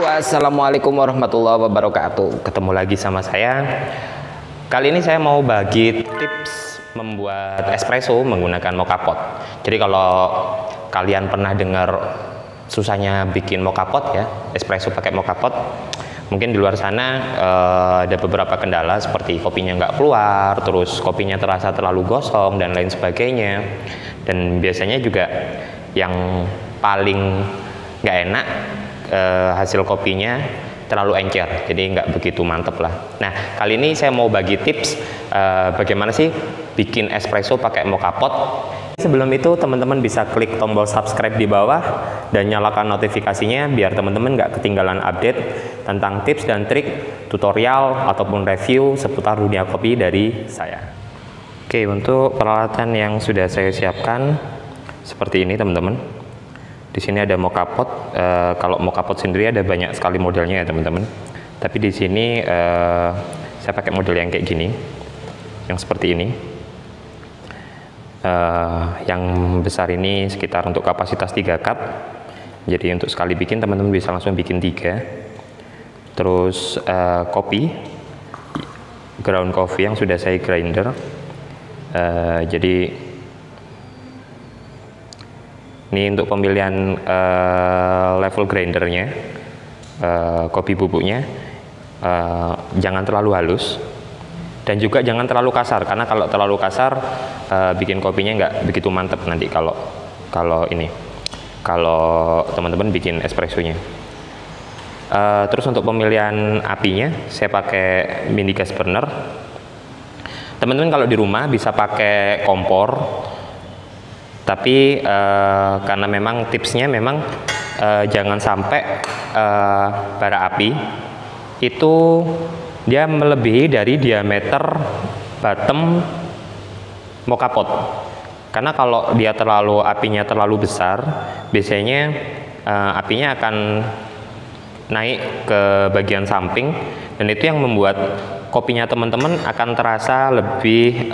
Assalamualaikum warahmatullahi wabarakatuh. Ketemu lagi sama saya. Kali ini saya mau bagi tips membuat espresso menggunakan moka pot. Jadi kalau kalian pernah dengar susahnya bikin moka pot ya, espresso pakai moka pot, mungkin di luar sana ada beberapa kendala seperti kopinya nggak keluar, terus kopinya terasa terlalu gosong dan lain sebagainya. Dan biasanya juga yang paling nggak enak, hasil kopinya terlalu encer, jadi nggak begitu mantep lah. Nah, kali ini saya mau bagi tips bagaimana sih bikin espresso pakai moka pot. Sebelum itu teman-teman bisa klik tombol subscribe di bawah dan nyalakan notifikasinya biar teman-teman nggak ketinggalan update tentang tips dan trik, tutorial ataupun review seputar dunia kopi dari saya. Oke, untuk peralatan yang sudah saya siapkan seperti ini teman-teman. Di sini ada moka pot. Kalau moka pot sendiri ada banyak sekali modelnya ya teman-teman. Tapi di sini saya pakai model yang kayak gini, yang seperti ini. Yang besar ini sekitar untuk kapasitas 3 cup. Jadi untuk sekali bikin teman-teman bisa langsung bikin 3. Terus kopi, ground coffee yang sudah saya grinder. Jadi ini untuk pemilihan level grindernya, kopi bubuknya jangan terlalu halus dan juga jangan terlalu kasar, karena kalau terlalu kasar bikin kopinya nggak begitu mantep nanti kalau teman-teman bikin espressonya. Terus untuk pemilihan apinya saya pakai mini gas burner. Teman-teman kalau di rumah bisa pakai kompor. Tapi karena memang tipsnya memang jangan sampai bara api itu dia melebihi dari diameter bottom moka pot. Karena kalau dia apinya terlalu besar, biasanya apinya akan naik ke bagian samping dan itu yang membuat kopinya teman-teman akan terasa lebih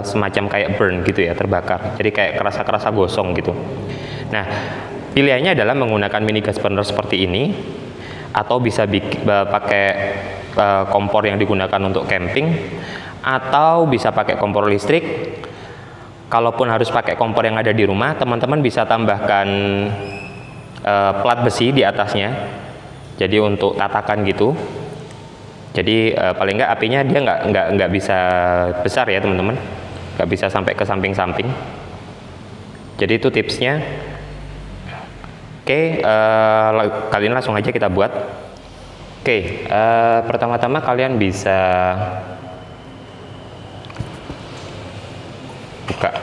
semacam kayak burn gitu ya, terbakar. Jadi kayak kerasa gosong gitu. Nah, pilihannya adalah menggunakan mini gas burner seperti ini, atau bisa pakai kompor yang digunakan untuk camping, atau bisa pakai kompor listrik. Kalaupun harus pakai kompor yang ada di rumah, teman-teman bisa tambahkan plat besi di atasnya. Jadi untuk tatakan gitu. Jadi paling nggak apinya dia nggak bisa besar ya teman-teman, nggak bisa sampai ke samping-samping. Jadi itu tipsnya. Oke, kali ini langsung aja kita buat. Oke, pertama-tama kalian bisa buka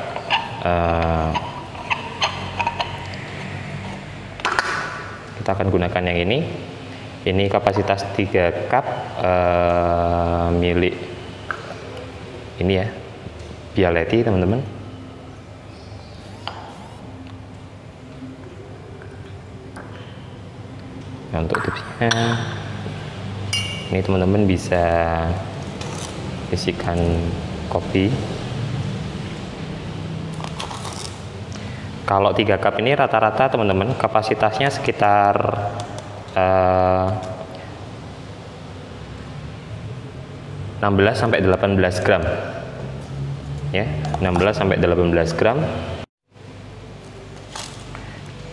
kita akan gunakan yang ini. Ini kapasitas 3 cup milik ini ya, Bialetti teman-teman. Nah, untuk tipsnya ini teman-teman bisa isikan kopi. Kalau 3 cup ini rata-rata teman-teman kapasitasnya sekitar 16 sampai 18 gram ya, 16 sampai 18 gram.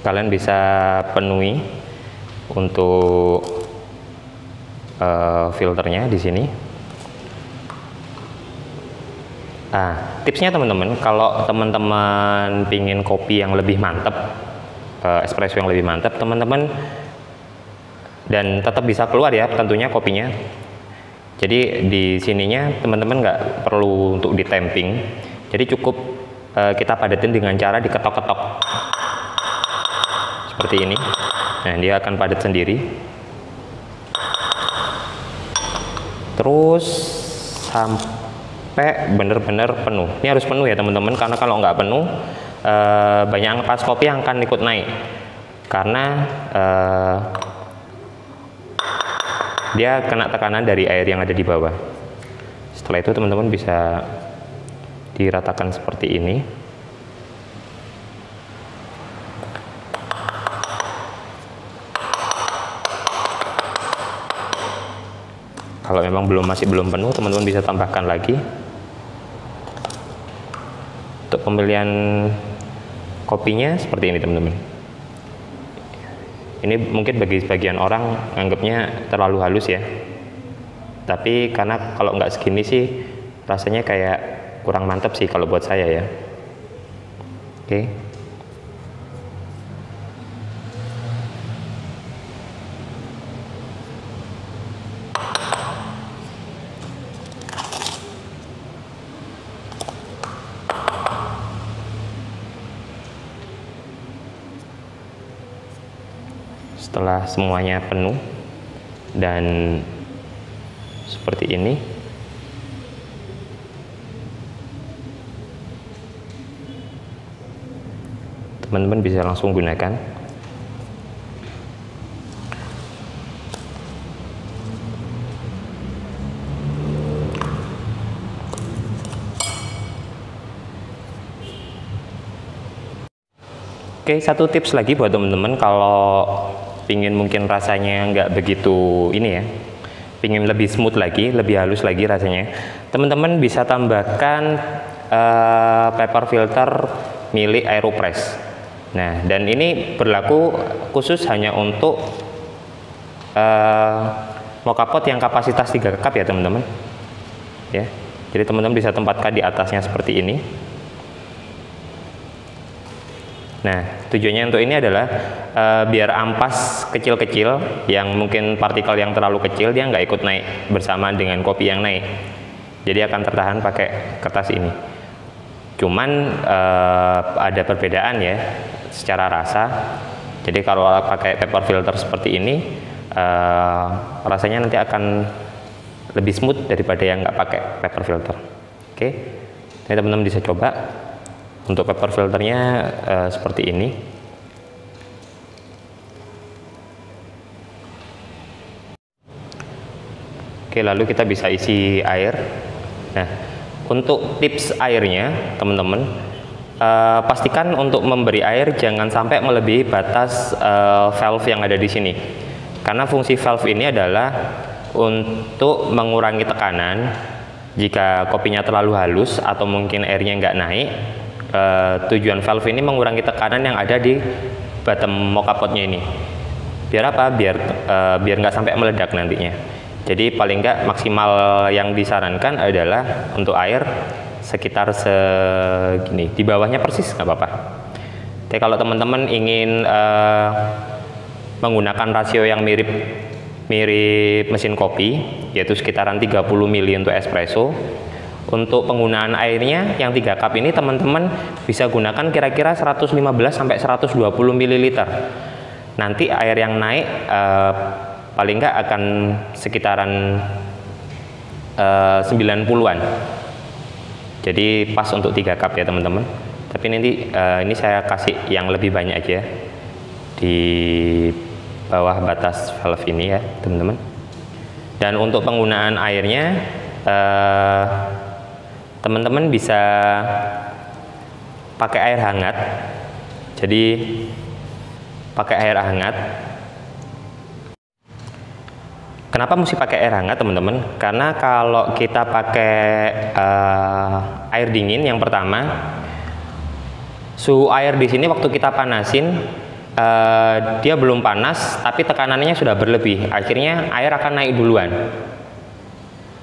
Kalian bisa penuhi untuk filternya di sini. Nah, tipsnya teman-teman, kalau teman-teman pingin kopi yang lebih mantep, espresso yang lebih mantep teman-teman, dan tetap bisa keluar ya tentunya kopinya. Jadi di sininya teman-teman nggak perlu untuk ditamping. Jadi cukup kita padatin dengan cara diketok-ketok seperti ini. Nah, dia akan padat sendiri. Terus sampai benar-benar penuh. Ini harus penuh ya teman-teman, karena kalau nggak penuh banyak ampas kopi yang akan ikut naik. Karena dia kena tekanan dari air yang ada di bawah. Setelah itu teman-teman bisa diratakan seperti ini. Kalau memang masih belum penuh, teman-teman bisa tambahkan lagi. Untuk pemilihan kopinya seperti ini teman-teman. Ini mungkin bagi sebagian orang anggapnya terlalu halus ya, tapi karena kalau nggak segini sih rasanya kayak kurang mantap sih kalau buat saya ya. Oke. Setelah semuanya penuh dan seperti ini, teman-teman bisa langsung gunakan. Oke, satu tips lagi buat teman-teman kalau pingin mungkin rasanya nggak begitu ini ya, pingin lebih smooth lagi, lebih halus lagi rasanya, teman-teman bisa tambahkan paper filter milik Aeropress. Nah, dan ini berlaku khusus hanya untuk mocha pot yang kapasitas 3 cup ya teman-teman ya. Jadi teman-teman bisa tempatkan di atasnya seperti ini. Nah, tujuannya untuk ini adalah biar ampas kecil-kecil yang mungkin partikel yang terlalu kecil dia nggak ikut naik bersama dengan kopi yang naik. Jadi akan tertahan pakai kertas ini. Cuman ada perbedaan ya secara rasa. Jadi kalau pakai paper filter seperti ini rasanya nanti akan lebih smooth daripada yang nggak pakai paper filter. Oke, ini teman-teman bisa coba. Untuk paper filternya seperti ini. Oke, lalu kita bisa isi air. Nah, untuk tips airnya, teman-teman, pastikan untuk memberi air jangan sampai melebihi batas valve yang ada di sini. Karena fungsi valve ini adalah untuk mengurangi tekanan jika kopinya terlalu halus atau mungkin airnya nggak naik. Tujuan valve ini mengurangi tekanan yang ada di bottom mocha potnya ini. Biar apa? Biar nggak sampai meledak nantinya. Jadi paling nggak maksimal yang disarankan adalah untuk air sekitar segini. Di bawahnya persis nggak apa-apa. Tapi kalau teman-teman ingin menggunakan rasio yang mirip mesin kopi, yaitu sekitaran 30 ml untuk espresso. Untuk penggunaan airnya yang 3 cup ini teman-teman bisa gunakan kira-kira 115 sampai 120 ml. Nanti air yang naik paling nggak akan sekitaran 90-an. Jadi pas untuk 3 cup ya teman-teman. Tapi nanti ini saya kasih yang lebih banyak aja di bawah batas valve ini ya teman-teman. Dan untuk penggunaan airnya teman-teman bisa pakai air hangat. Jadi pakai air hangat. Kenapa mesti pakai air hangat teman-teman? Karena kalau kita pakai air dingin, yang pertama suhu air di sini waktu kita panasin dia belum panas, tapi tekanannya sudah berlebih. Akhirnya air akan naik duluan.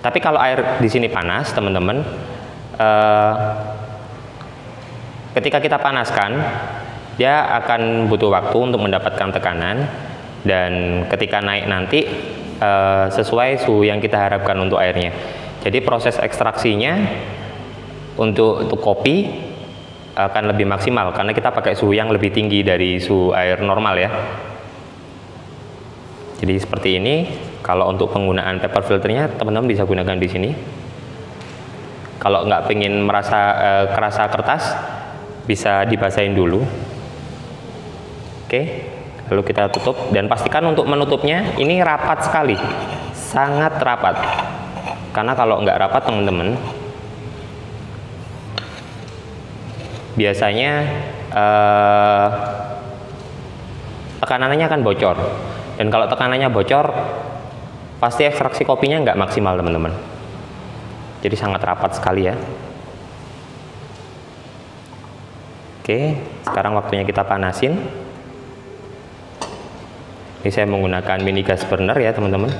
Tapi kalau air di sini panas teman-teman, ketika kita panaskan dia akan butuh waktu untuk mendapatkan tekanan, dan ketika naik nanti sesuai suhu yang kita harapkan untuk airnya. Jadi proses ekstraksinya untuk kopi akan lebih maksimal karena kita pakai suhu yang lebih tinggi dari suhu air normal ya. Jadi seperti ini. Kalau untuk penggunaan paper filternya teman-teman bisa gunakan di sini. Kalau nggak pengen kerasa kertas, bisa dibasahin dulu. Oke, lalu kita tutup dan pastikan untuk menutupnya ini rapat sekali, sangat rapat. Karena kalau nggak rapat teman-teman, biasanya tekanannya akan bocor. Dan kalau tekanannya bocor, pasti ekstraksi kopinya nggak maksimal teman-teman. Jadi sangat rapat sekali ya. Oke, sekarang waktunya kita panasin. Ini saya menggunakan mini gas burner ya teman-teman.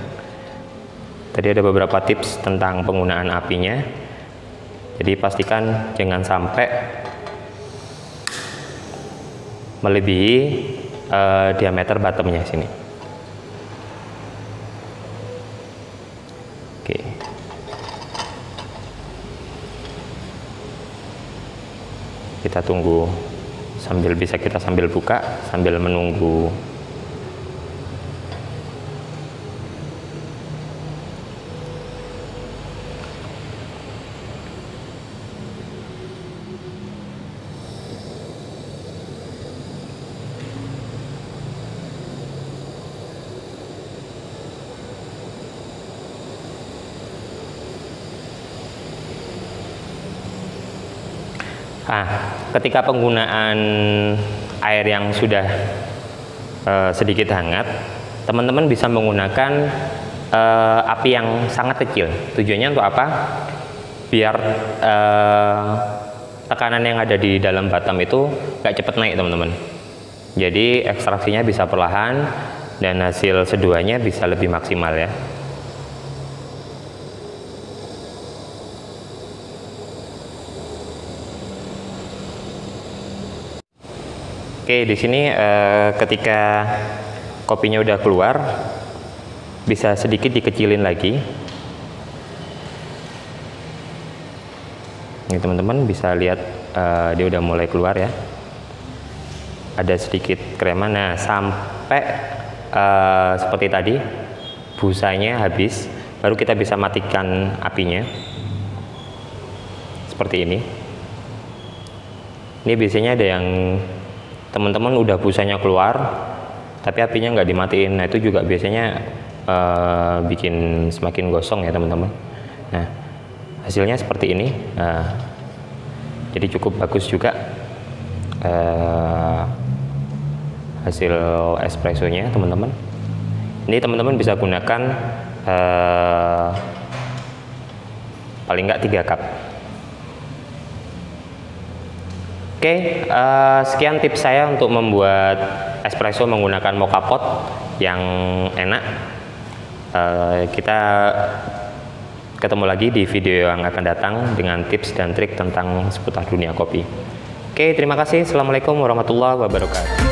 Tadi ada beberapa tips tentang penggunaan apinya. Jadi pastikan jangan sampai melebihi diameter bottomnya sini. Oke. Kita tunggu bisa kita sambil buka sambil menunggu. Ketika penggunaan air yang sudah sedikit hangat, teman-teman bisa menggunakan api yang sangat kecil. Tujuannya untuk apa? Biar tekanan yang ada di dalam bottom itu nggak cepat naik teman-teman. Jadi ekstraksinya bisa perlahan dan hasil seduhannya bisa lebih maksimal ya. Oke, di sini ketika kopinya udah keluar, bisa sedikit dikecilin lagi. Ini teman-teman bisa lihat dia udah mulai keluar ya. Ada sedikit kreman. Nah, sampai seperti tadi busanya habis, baru kita bisa matikan apinya. Seperti ini. Ini biasanya ada yang teman-teman udah busanya keluar tapi apinya nggak dimatiin. Nah, itu juga biasanya bikin semakin gosong ya teman-teman. Nah, hasilnya seperti ini. Jadi cukup bagus juga hasil espressonya teman-teman. Ini teman-teman bisa gunakan paling nggak 3 cup. Oke, sekian tips saya untuk membuat espresso menggunakan mocha pot yang enak. Kita ketemu lagi di video yang akan datang dengan tips dan trik tentang seputar dunia kopi. Oke, terima kasih. Assalamualaikum warahmatullahi wabarakatuh.